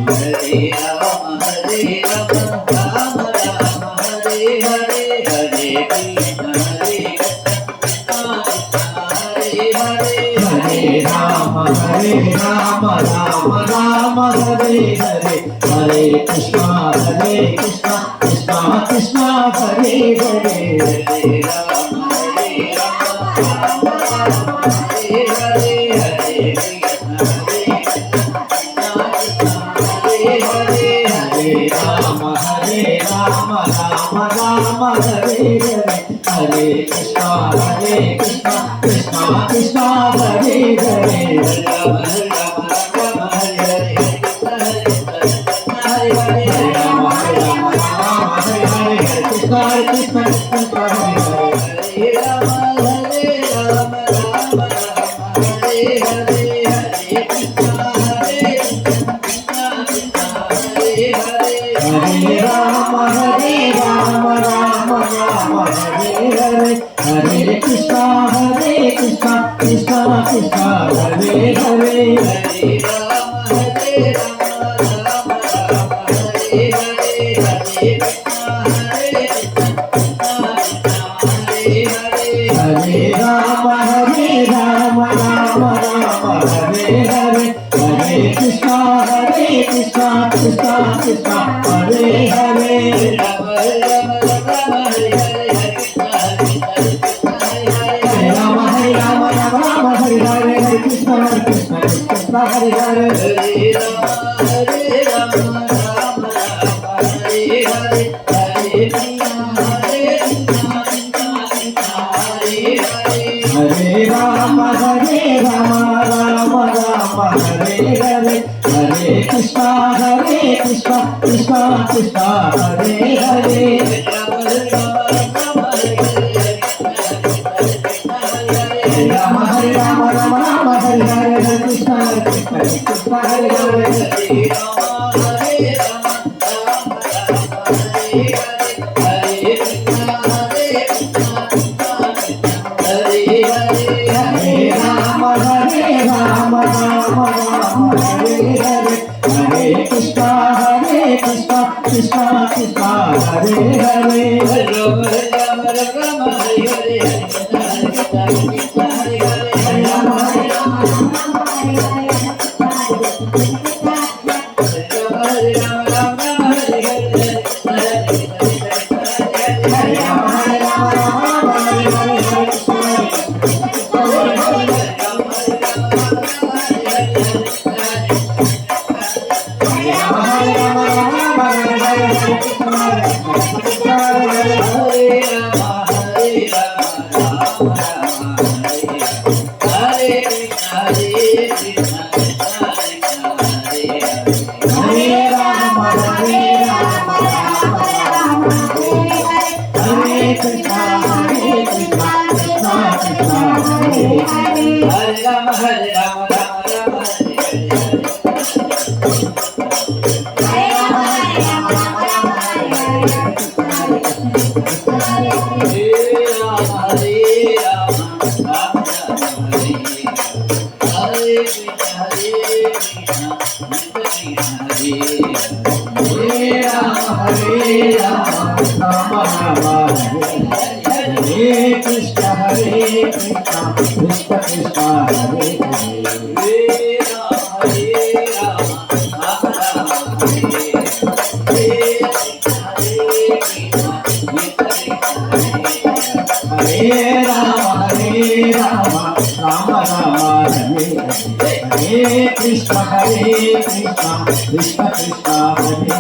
Hare Rama Rama Rama Hare Hare Hare Krishna Hare Rama Rama Rama Hare Hare Hare Krishna Krishna Krishna Hare Hare Hare Rama Hare Hare Hare Krishna Hare Rama Rama Hare Hare Hare Krishna Krishna Krishna Hare Hare Rama Rama Hare Hare Rama Rama Hare Hare Krishna Krishna Krishna Hare Hare Rama Rama Hare Hare Hare Krishna Hare Rama Hare Hare Hare Krishna Krishna Krishna Hare Hare Hare Rama Hare Hare Hare Krishna Krishna Krishna Hare Hare Rama Hare Hare Krishna Krishna Krishna Hare Hare Hare Rama Hare Hare Hare Rama Hare Hare Hare Krishna Krishna Krishna Hare Hare Rama Hare Hare Krishna Krishna Hare Hare Hare Krishna Krishna Krishna Hare Hare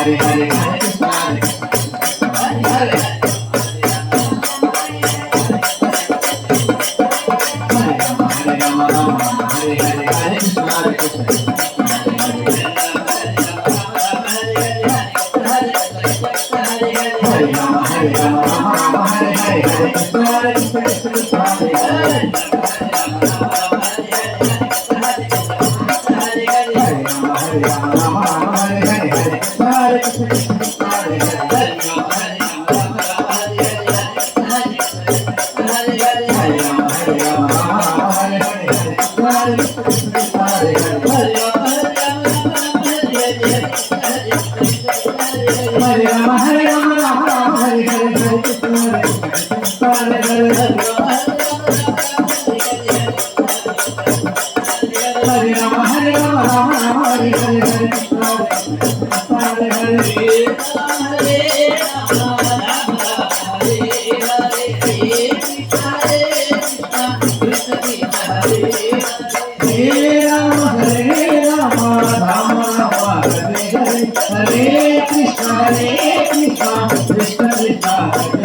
Hare Hare Hare Krishna Hare Hare Hare Rama Rama Hare Hare Hare Krishna Hare Krishna Hare Rama Rama Hare Hare Hare Krishna Hare Krishna Krishna Krishna Hare Hare Hare Rama Hare Rama Rama Rama Hare Hare Hare Krishna Hare Krishna Hare Hare Hare Rama Hare Rama Rama Rama Hare Hare Hare Krishna Hare Krishna Hare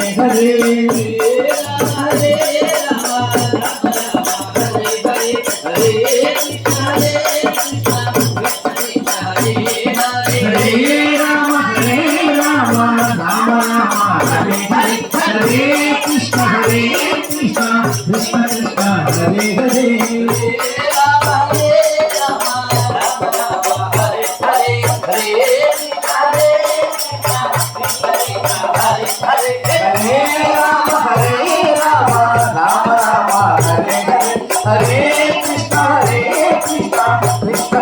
Hare Hare Krishna Krishna Krishna Hare Hare Hare Rama Rama Hare Hare Hare Krishna Krishna Krishna Hare Hare Hare Krishna Krishna